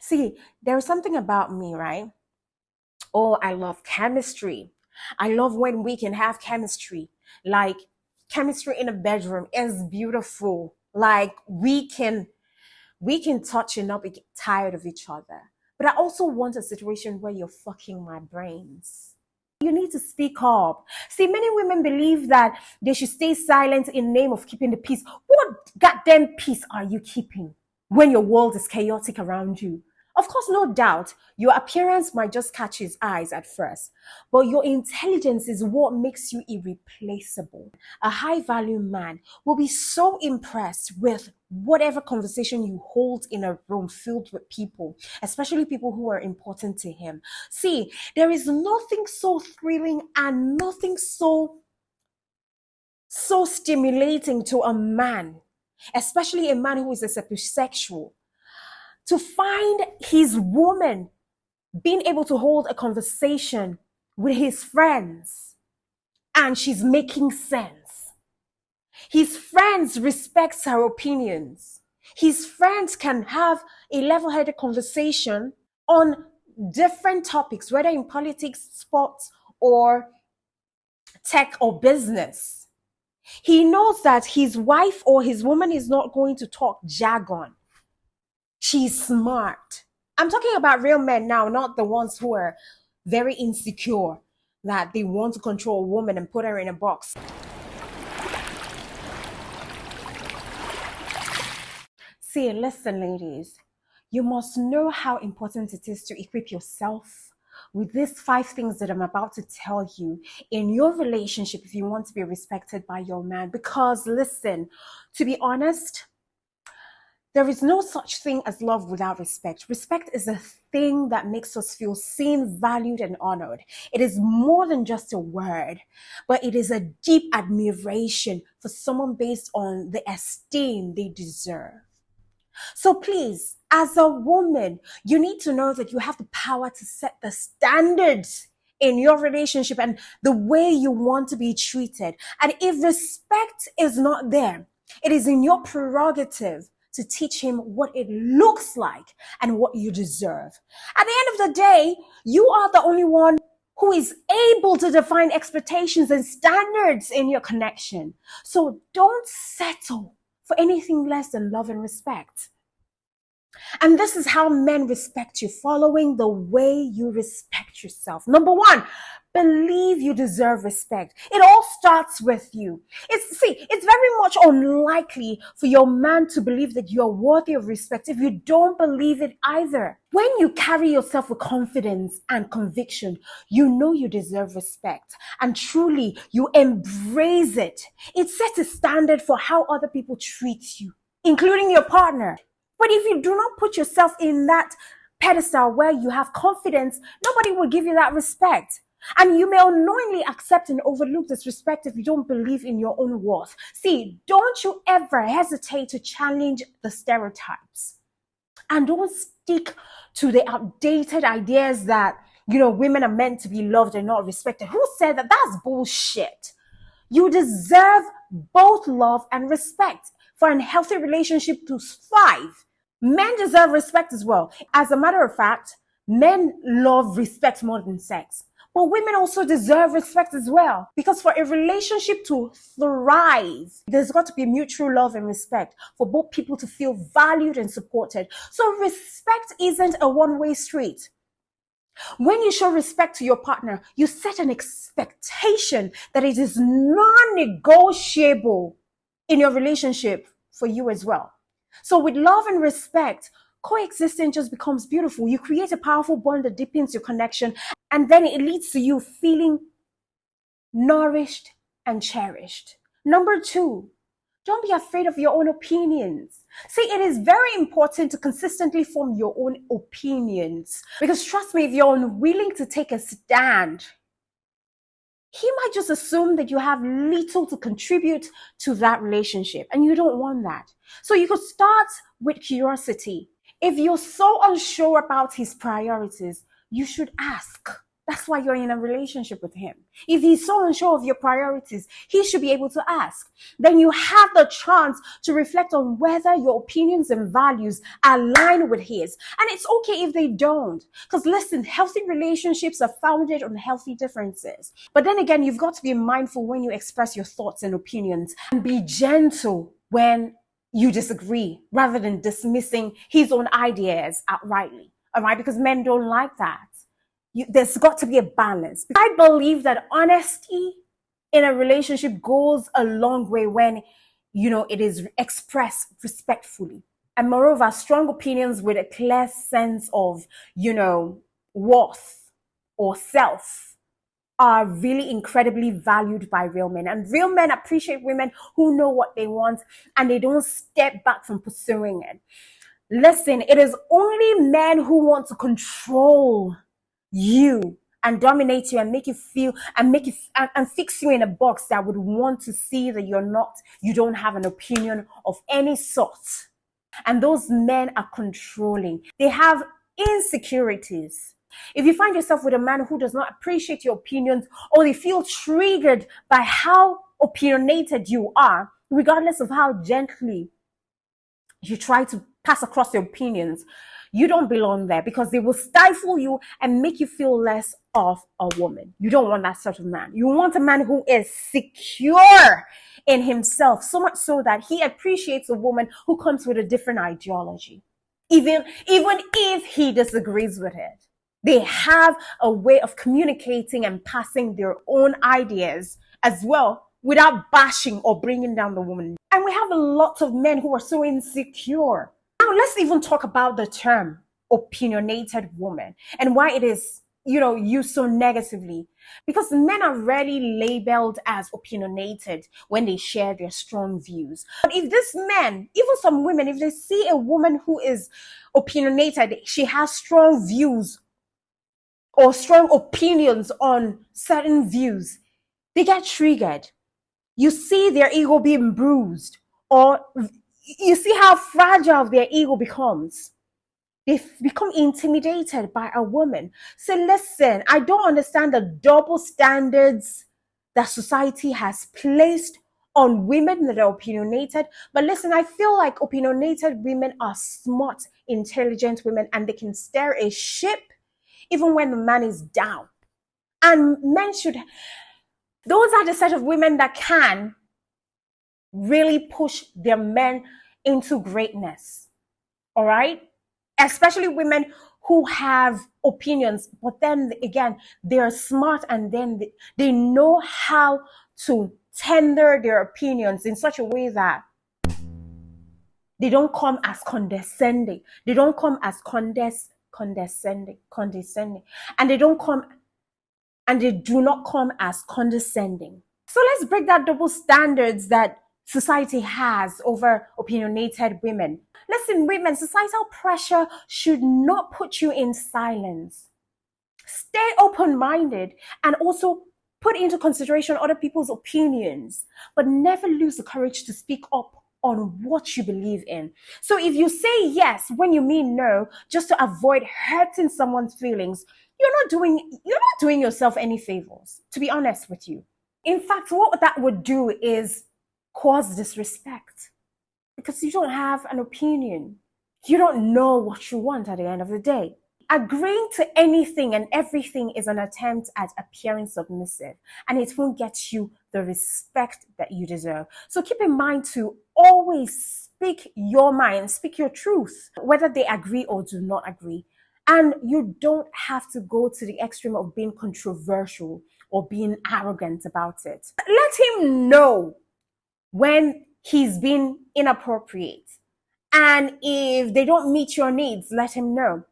See, there's something about me, right? Oh, I love chemistry. I love when we can have chemistry. Like chemistry in a bedroom is beautiful. Like we can touch and not be tired of each other. But I also want a situation where you're fucking my brains. You need to speak up. See, many women believe that they should stay silent in the name of keeping the peace. What goddamn peace are you keeping when your world is chaotic around you? Of course, no doubt, your appearance might just catch his eyes at first, but your intelligence is what makes you irreplaceable. A high value man will be so impressed with whatever conversation you hold in a room filled with people, especially people who are important to him. See, there is nothing so thrilling and nothing so stimulating to a man, especially a man who is a sapiosexual, to find his woman being able to hold a conversation with his friends and she's making sense. His friends respect her opinions. His friends can have a level-headed conversation on different topics, whether in politics, sports, or tech or business. He knows that his wife or his woman is not going to talk jargon. She's smart. I'm talking about real men now, not the ones who are very insecure that they want to control a woman and put her in a box. See, listen, ladies, you must know how important it is to equip yourself with these 5 things that I'm about to tell you in your relationship if you want to be respected by your man. Because listen, to be honest, there is no such thing as love without respect. Respect is a thing that makes us feel seen, valued, and honored. It is more than just a word, but it is a deep admiration for someone based on the esteem they deserve. So please, as a woman, you need to know that you have the power to set the standards in your relationship and the way you want to be treated. And if respect is not there, it is in your prerogative to teach him what it looks like and what you deserve. At the end of the day, you are the only one who is able to define expectations and standards in your connection. So don't settle for anything less than love and respect. And this is how men respect you, following the way you respect yourself. Number 1, believe you deserve respect. It all starts with you. It's very much unlikely for your man to believe that you're worthy of respect if you don't believe it either. When you carry yourself with confidence and conviction, you know you deserve respect and truly you embrace it. It sets a standard for how other people treat you, including your partner. But if you do not put yourself in that pedestal where you have confidence, nobody will give you that respect. And you may unknowingly accept and overlook this respect if you don't believe in your own worth. See, don't you ever hesitate to challenge the stereotypes. And don't stick to the outdated ideas that, women are meant to be loved and not respected. Who said that? That's bullshit. You deserve both love and respect for a healthy relationship to thrive. Men deserve respect as well. As a matter of fact, men love respect more than sex. But women also deserve respect as well. Because for a relationship to thrive, there's got to be mutual love and respect for both people to feel valued and supported. So respect isn't a one-way street. When you show respect to your partner, you set an expectation that it is non-negotiable in your relationship for you as well. So with love and respect, coexistence just becomes beautiful. You create a powerful bond that deepens your connection, and then it leads to you feeling nourished and cherished. Number 2, don't be afraid of your own opinions. See, it is very important to consistently form your own opinions, because trust me, if you're unwilling to take a stand, he might just assume that you have little to contribute to that relationship, and you don't want that. So you could start with curiosity. If you're so unsure about his priorities, you should ask. That's why you're in a relationship with him. If he's so unsure of your priorities, he should be able to ask. Then you have the chance to reflect on whether your opinions and values align with his. And it's okay if they don't. Because listen, healthy relationships are founded on healthy differences. But then again, you've got to be mindful when you express your thoughts and opinions, and be gentle when you disagree rather than dismissing his own ideas outrightly. All right? Because men don't like that. There's got to be a balance. I believe that honesty in a relationship goes a long way when, it is expressed respectfully. And moreover, strong opinions with a clear sense of, worth or self are really incredibly valued by real men. And real men appreciate women who know what they want and they don't step back from pursuing it. Listen, it is only men who want to control you and dominate you and make you feel and fix you in a box that would want to see that you don't have an opinion of any sort. And those men are controlling. They have insecurities. If you find yourself with a man who does not appreciate your opinions, or they feel triggered by how opinionated you are, regardless of how gently you try to pass across your opinions, you don't belong there, because they will stifle you and make you feel less of a woman. You don't want that sort of man. You want a man who is secure in himself, so much so that he appreciates a woman who comes with a different ideology. Even if he disagrees with it, they have a way of communicating and passing their own ideas as well without bashing or bringing down the woman. And we have a lot of men who are so insecure. Now, let's even talk about the term opinionated woman and why it is, used so negatively. Because men are rarely labeled as opinionated when they share their strong views. But if these men, even some women, if they see a woman who is opinionated, she has strong views or strong opinions on certain views, they get triggered. You see their ego being bruised, or you see how fragile their ego becomes. They become intimidated by a woman. So listen, I don't understand the double standards that society has placed on women that are opinionated. But listen, I feel like opinionated women are smart, intelligent women, and they can steer a ship even when the man is down. And those are the set of women that can really push their men into greatness. All right? Especially women who have opinions, but then again, they're smart, and then they know how to tender their opinions in such a way that they don't come as condescending. They don't come as condescending. And they do not come as condescending. So let's break that double standards that society has over opinionated women. Listen, women, societal pressure should not put you in silence. Stay open-minded and also put into consideration other people's opinions, but never lose the courage to speak up on what you believe in. So if you say yes when you mean no, just to avoid hurting someone's feelings, you're not doing yourself any favors, to be honest with you. In fact, what that would do is cause disrespect, because you don't have an opinion. You don't know what you want at the end of the day. Agreeing to anything and everything is an attempt at appearing submissive, and it won't get you the respect that you deserve. So keep in mind to always speak your mind, speak your truth, whether they agree or do not agree. And you don't have to go to the extreme of being controversial or being arrogant about it. Let him know when he's been inappropriate. And if they don't meet your needs, let him know.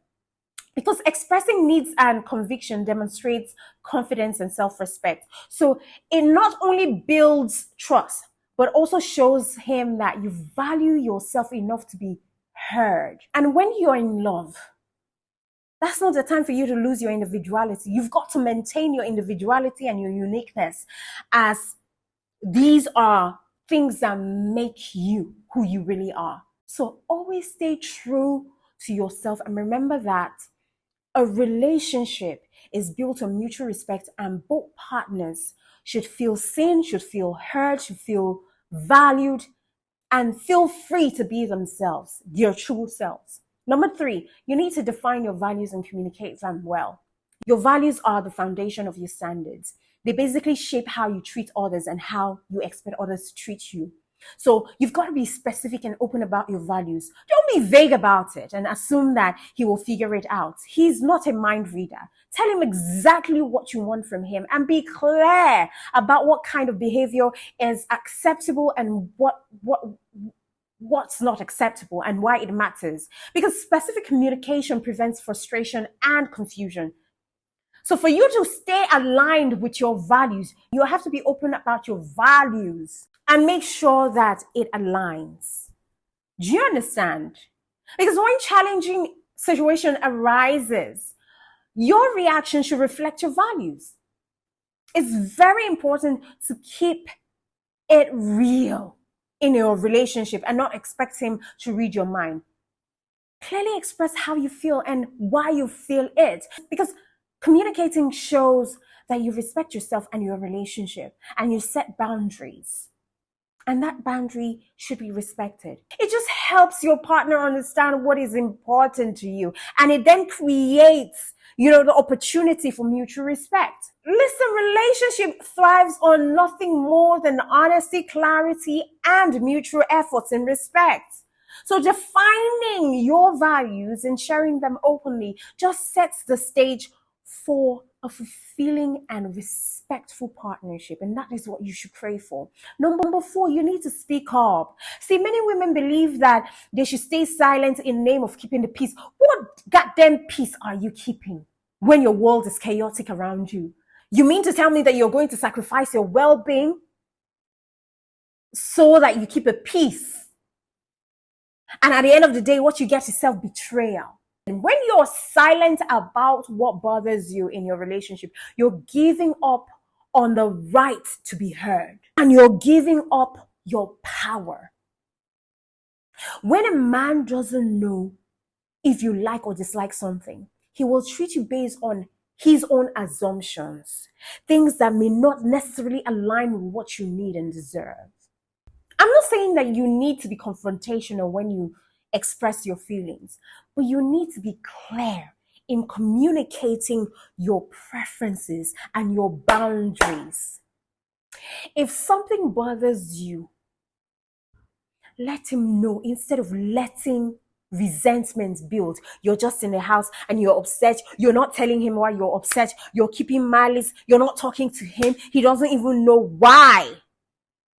Because expressing needs and conviction demonstrates confidence and self-respect. So it not only builds trust, but also shows him that you value yourself enough to be heard. And when you're in love, that's not the time for you to lose your individuality. You've got to maintain your individuality and your uniqueness, as these are things that make you who you really are. So always stay true to yourself, and remember that A relationship is built on mutual respect, and both partners should feel seen, should feel heard, should feel valued, and feel free to be themselves, their true selves. Number three, you need to define your values and communicate them well. Your values are the foundation of your standards. They basically shape how you treat others and how you expect others to treat you. So you've got to be specific and open about your values. Don't be vague about it and assume that he will figure it out. He's not a mind reader. Tell him exactly what you want from him and be clear about what kind of behavior is acceptable and what's not acceptable and why it matters. Because specific communication prevents frustration and confusion. So for you to stay aligned with your values, you have to be open about your values and make sure that it aligns. Do you understand? Because when challenging situation arises, your reaction should reflect your values. It's very important to keep it real in your relationship and not expect him to read your mind. Clearly express how you feel and why you feel it, because communicating shows that you respect yourself and your relationship and you set boundaries. And that boundary should be respected. It just helps your partner understand what is important to you. And it then creates, the opportunity for mutual respect. Listen, relationship thrives on nothing more than honesty, clarity, and mutual efforts and respect. So defining your values and sharing them openly just sets the stage for a fulfilling and respectful partnership. And that is what you should pray for. Number four, you need to speak up. See, many women believe that they should stay silent in the name of keeping the peace. What goddamn peace are you keeping when your world is chaotic around you? You mean to tell me that you're going to sacrifice your well-being so that you keep a peace? And at the end of the day, what you get is self-betrayal. And when you're silent about what bothers you in your relationship, you're giving up on the right to be heard. And you're giving up your power. When a man doesn't know if you like or dislike something, he will treat you based on his own assumptions, things that may not necessarily align with what you need and deserve. I'm not saying that you need to be confrontational when you express your feelings, but you need to be clear in communicating your preferences and your boundaries. If something bothers you, let him know instead of letting resentment build. You're just in the house and you're upset. You're not telling him why you're upset. You're keeping malice. You're not talking to him. He doesn't even know why.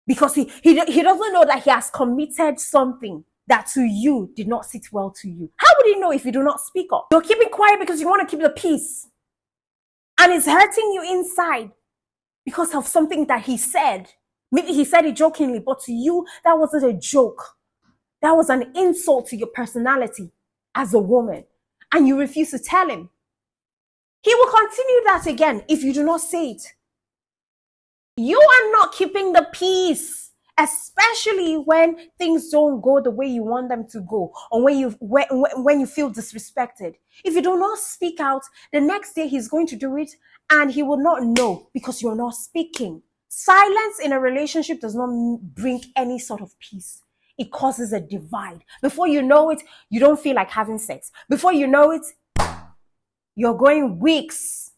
Because he doesn't know that he has committed something that to you did not sit well to you. How would he know if you do not speak up? You're keeping quiet because you want to keep the peace. And it's hurting you inside because of something that he said. Maybe he said it jokingly, but to you, that wasn't a joke. That was an insult to your personality as a woman. And you refuse to tell him. He will continue that again if you do not say it. You are not keeping the peace, especially when things don't go the way you want them to go, or when you feel disrespected. If you do not speak out, the next day he's going to do it and he will not know because you're not speaking. Silence in a relationship does not bring any sort of peace. It causes a divide. Before you know it, you don't feel like having sex. Before you know it, you're going weeks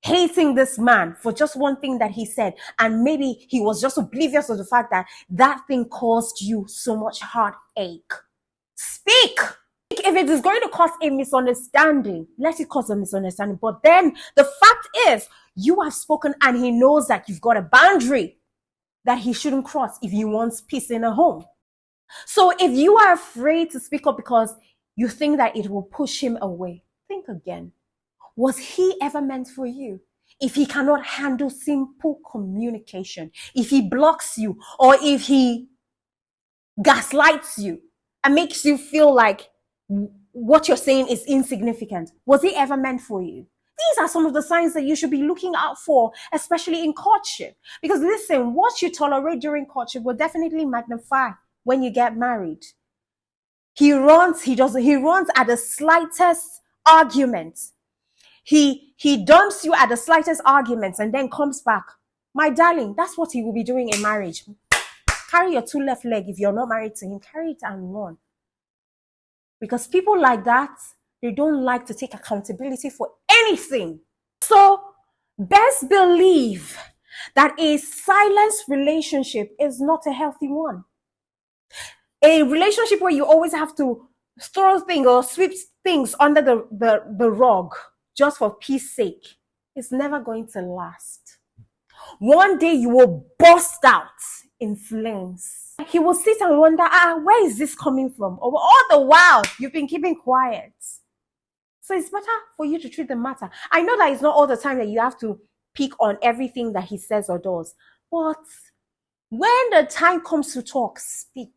hating this man for just one thing that he said. And maybe he was just oblivious of the fact that that thing caused you so much heartache. Speak. If it is going to cause a misunderstanding, let it cause a misunderstanding. But then the fact is, you have spoken and he knows that you've got a boundary that he shouldn't cross if he wants peace in a home. So if you are afraid to speak up because you think that it will push him away, think again. Was he ever meant for you? If he cannot handle simple communication, if he blocks you, or if he gaslights you and makes you feel like what you're saying is insignificant, was he ever meant for you? These are some of the signs that you should be looking out for, especially in courtship. Because listen, what you tolerate during courtship will definitely magnify when you get married. He runs at the slightest argument. He dumps you at the slightest arguments and then comes back. My darling, that's what he will be doing in marriage. Carry your two left leg. If you're not married to him, carry it and run. Because people like that, they don't like to take accountability for anything. So best believe that a silenced relationship is not a healthy one. A relationship where you always have to throw things or sweep things under the rug just for peace sake is never going to last. One day you will burst out in flames. He will sit and wonder, where is this coming from? Or all the while you've been keeping quiet. So it's better for you to treat the matter. I know that it's not all the time that you have to pick on everything that he says or does. But when the time comes to talk, speak.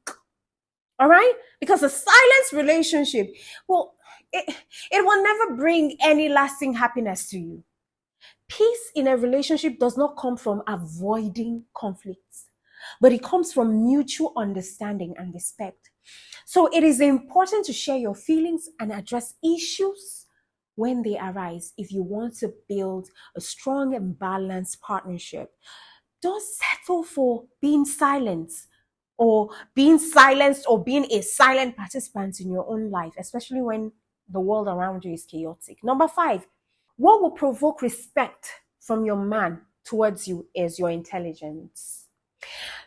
All right? Because a silenced relationship, well, it will never bring any lasting happiness to you. Peace in a relationship does not come from avoiding conflicts, but it comes from mutual understanding and respect. So it is important to share your feelings and address issues when they arise if you want to build a strong and balanced partnership. Don't settle for being silent or being silenced or being a silent participant in your own life, especially when the world around you is chaotic. Number 5, what will provoke respect from your man towards you is your intelligence.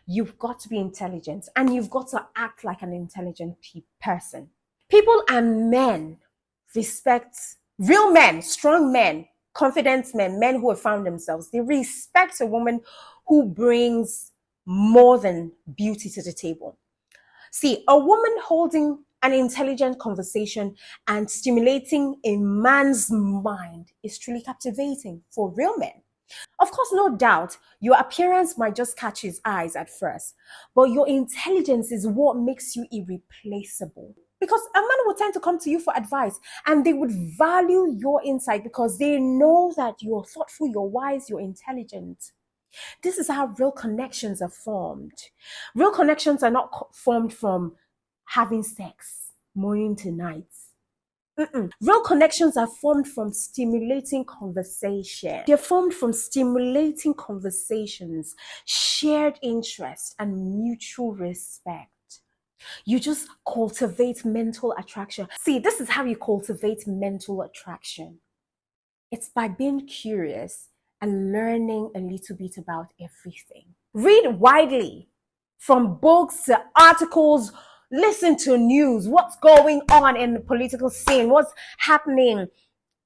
You've got to be intelligent and you've got to act like an intelligent person. People and men respect real men, strong men, confident men, men who have found themselves. They respect a woman who brings more than beauty to the table. See, a woman holding an intelligent conversation and stimulating a man's mind is truly captivating for real men. Of course, no doubt, your appearance might just catch his eyes at first, but your intelligence is what makes you irreplaceable. Because a man will tend to come to you for advice and they would value your insight because they know that you're thoughtful, you're wise, you're intelligent. This is how real connections are formed. Real connections are not formed from having sex morning to night. Real connections are formed from stimulating conversation. They're formed from stimulating conversations, shared interest, and mutual respect. You just cultivate mental attraction. See, this is how you cultivate mental attraction. It's by being curious and learning a little bit about everything. Read widely, from books to articles. Listen to news. What's going on in the political scene? What's happening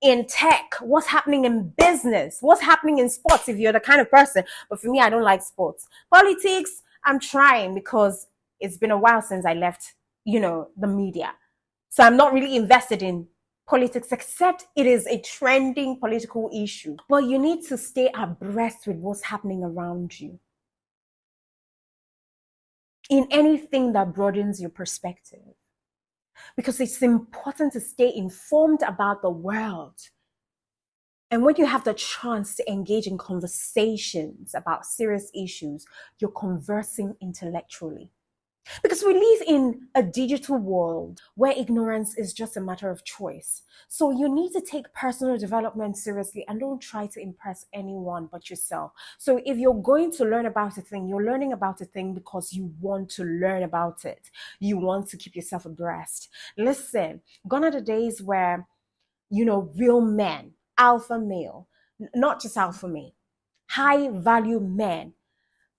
in tech? What's happening in business? What's happening in sports if you're the kind of person? But for me, I don't like sports. Politics, I'm trying because it's been a while since I left, the media. So I'm not really invested in politics, except it is a trending political issue. But you need to stay abreast with what's happening around you in anything that broadens your perspective. Because it's important to stay informed about the world. And when you have the chance to engage in conversations about serious issues, you're conversing intellectually. Because we live in a digital world where ignorance is just a matter of choice. So you need to take personal development seriously and don't try to impress anyone but yourself. So if you're going to learn about a thing, you're learning about a thing because you want to learn about it. You want to keep yourself abreast. Listen, gone are the days where, real men, alpha male, not just alpha male, high value men,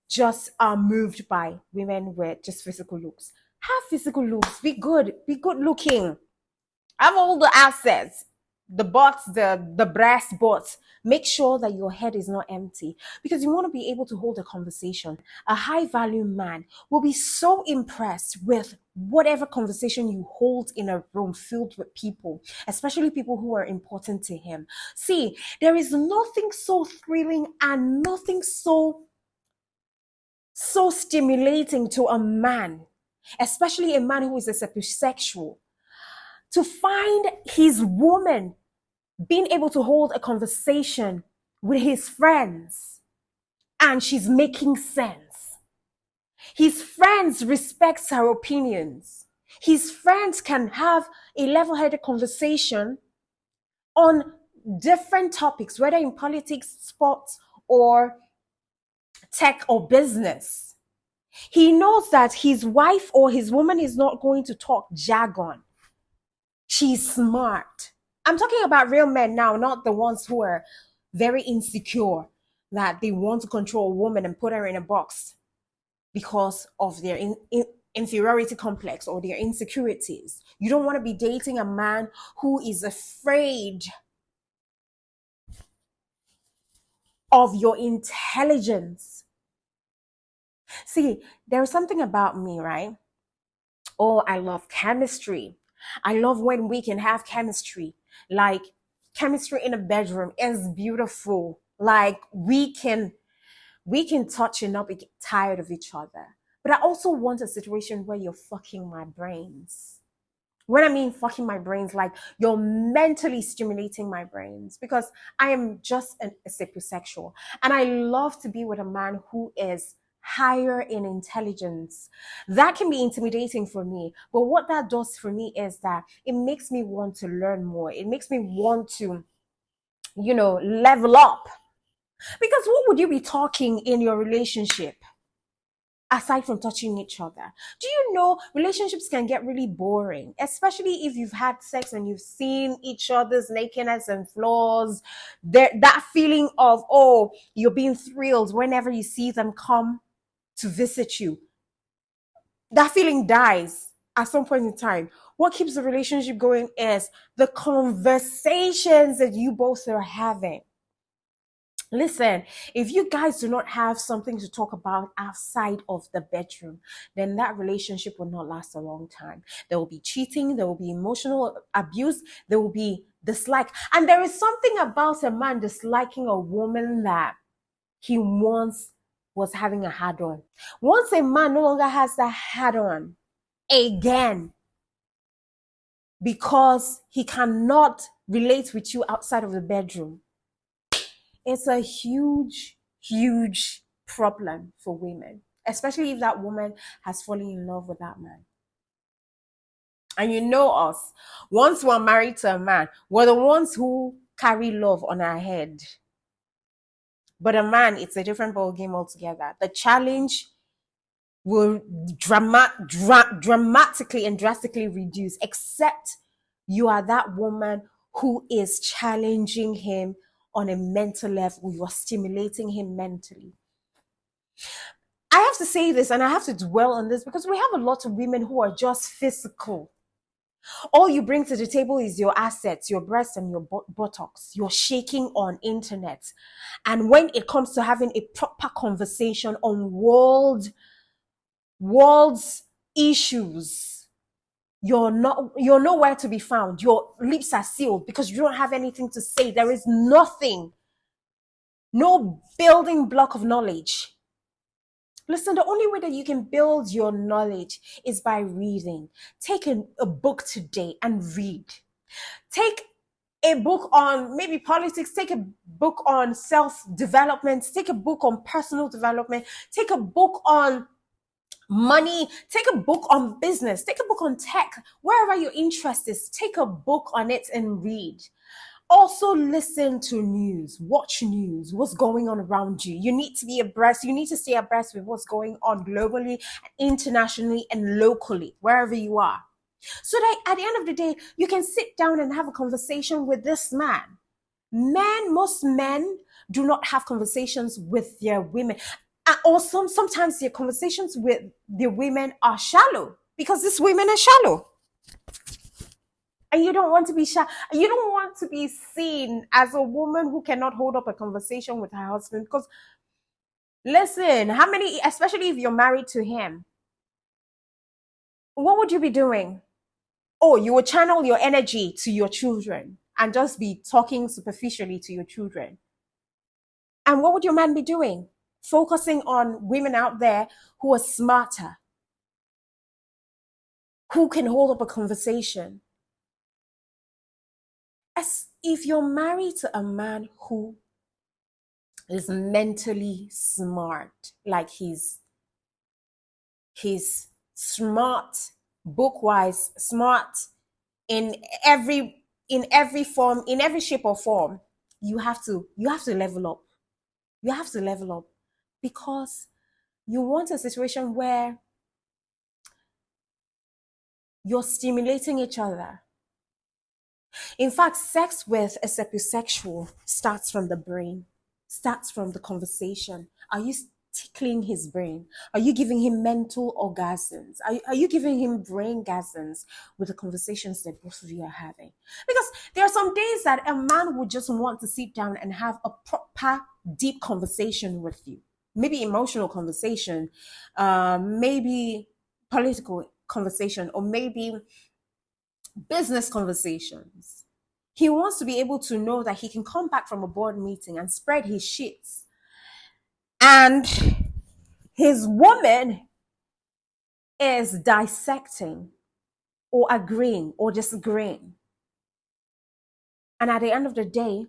just are moved by women with just physical looks. Have physical looks, be good looking, have all the assets, the butts, the breast butts. Make sure that your head is not empty because you want to be able to hold a conversation. A high value man will be so impressed with whatever conversation you hold in a room filled with people, especially people who are important to him. See, there is nothing so thrilling and nothing so stimulating to a man, especially a man who is a sapiosexual, to find his woman being able to hold a conversation with his friends and she's making sense. His friends respect her opinions. His friends can have a level-headed conversation on different topics, whether in politics, sports, or tech or business. He knows that his wife or his woman is not going to talk jargon. She's smart. I'm talking about real men now, not the ones who are very insecure, that they want to control a woman and put her in a box because of their inferiority complex or their insecurities. You don't want to be dating a man who is afraid of your intelligence. See, there's something about me, right? Oh, I love chemistry. I love when we can have chemistry. Like, chemistry in a bedroom is beautiful. Like, we can touch and not be tired of each other. But I also want a situation where you're fucking my brains. When I mean fucking my brains, like you're mentally stimulating my brains, because I am just a sapiosexual. And I love to be with a man who is higher in intelligence. That can be intimidating for me. But what that does for me is that it makes me want to learn more. It makes me want to, level up. Because what would you be talking in your relationship aside from touching each other? Do you know relationships can get really boring, especially if you've had sex and you've seen each other's nakedness and flaws? That feeling of, oh, you're being thrilled whenever you see them come to visit you. That feeling dies at some point in time. What keeps the relationship going is the conversations that you both are having. Listen, if you guys do not have something to talk about outside of the bedroom, then that relationship will not last a long time. There will be cheating, there will be emotional abuse, there will be dislike. And there is something about a man disliking a woman that he once was having a hard on. Once a man no longer has that hard on again, because he cannot relate with you outside of the bedroom, it's a huge, huge problem for women, especially if that woman has fallen in love with that man. And you know us, once we're married to a man, we're the ones who carry love on our head. But a man, it's a different ball game altogether. The challenge will dramatically and drastically reduce, except you are that woman who is challenging him on a mental level. You are stimulating him mentally. I have to say this and I have to dwell on this because we have a lot of women who are just physical. All you bring to the table is your assets, your breasts and your buttocks. You're shaking on internet. And when it comes to having a proper conversation on world's issues, you're nowhere to be found. Your lips are sealed because you don't have anything to say. There is nothing, no building block of knowledge. Listen, the only way that you can build your knowledge is by reading. Take a book today and read. Take a book on maybe politics, take a book on self-development, take a book on personal development, take a book on money, take a book on business, take a book on tech, wherever your interest is, take a book on it and read. Also listen to news, watch news, what's going on around you. You need to be abreast, you need to stay abreast with what's going on globally, internationally, and locally, wherever you are. So that at the end of the day, you can sit down and have a conversation with this man. Most men do not have conversations with their women. Or sometimes their conversations with the women are shallow because these women are shallow. And you don't want to be shy. You don't want to be seen as a woman who cannot hold up a conversation with her husband. Because listen, how many, especially if you're married to him, what would you be doing? Oh, you would channel your energy to your children and just be talking superficially to your children. And what would your man be doing? Focusing on women out there who are smarter, who can hold up a conversation. As if you're married to a man who is mentally smart, like he's smart, book-wise, smart in every in every form, in every shape or form, you have to level up. You have to level up because you want a situation where you're stimulating each other. In fact, sex with a sapiosexual starts from the brain, starts from the conversation. Are you tickling his brain? Are you giving him mental orgasms? Are you giving him brain gasms with the conversations that both of you are having? Because there are some days that a man would just want to sit down and have a proper, deep conversation with you. Maybe emotional conversation, maybe political conversation, or maybe business conversations. He wants to be able to know that he can come back from a board meeting and spread his shits. And his woman is dissecting or agreeing or disagreeing. And at the end of the day,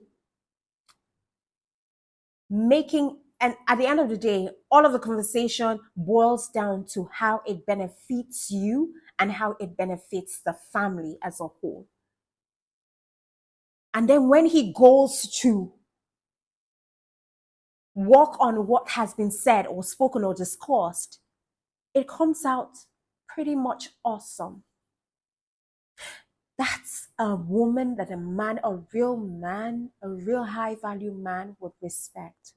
all of the conversation boils down to how it benefits you and how it benefits the family as a whole. And then when he goes to work on what has been said or spoken or discussed, it comes out pretty much awesome. That's a woman that a real high value man would respect.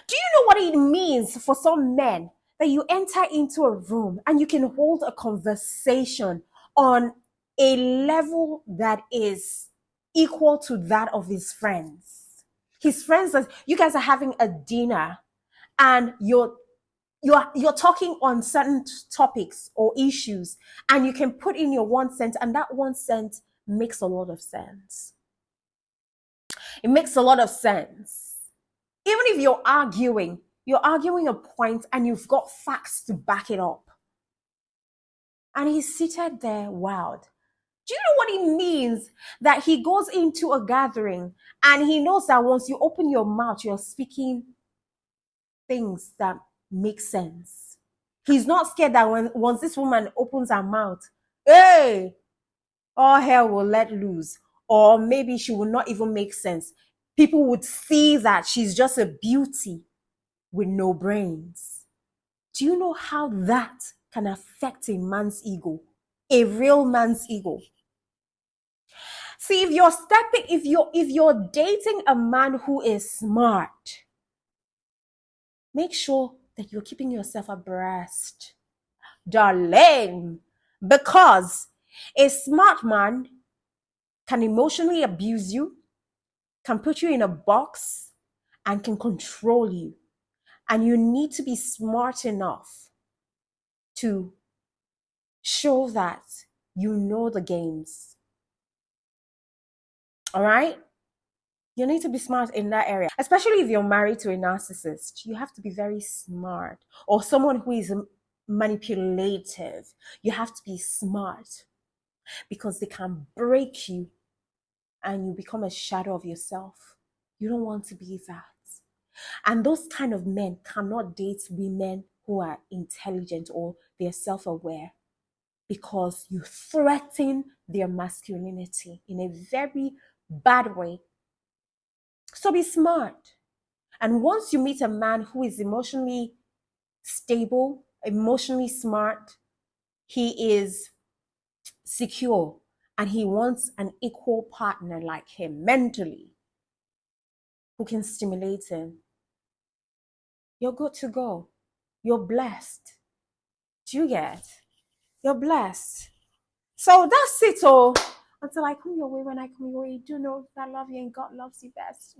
Do you know what it means for some men that you enter into a room and you can hold a conversation on a level that is equal to that of his friends? His friends, you guys are having a dinner and you're talking on certain topics or issues, and you can put in your 1 cent, and that 1 cent makes a lot of sense. It makes a lot of sense. Even if you're arguing a point and you've got facts to back it up. And he's seated there wowed. Do you know what it means that he goes into a gathering and he knows that once you open your mouth, you're speaking things that make sense? He's not scared that once this woman opens her mouth, hey, all hell will let loose. Or maybe she will not even make sense. People would see that she's just a beauty with no brains. Do you know how that can affect a man's ego? A real man's ego. See, if you're dating a man who is smart, make sure that you're keeping yourself abreast, darling, because a smart man can emotionally abuse you, can put you in a box, and can control you. And you need to be smart enough to show that you know the games. All right? You need to be smart in that area, especially if you're married to a narcissist. You have to be very smart, or someone who is manipulative. You have to be smart because they can break you and you become a shadow of yourself. You don't want to be that. And those kind of men cannot date women who are intelligent or they're self-aware, because you threaten their masculinity in a very bad way. So be smart. And once you meet a man who is emotionally stable, emotionally smart, he is secure, and he wants an equal partner like him mentally, who can stimulate him, you're good to go. You're blessed. Do you get? You're blessed. So that's it all. Until I come your way, when I come your way, do know that I love you and God loves you best.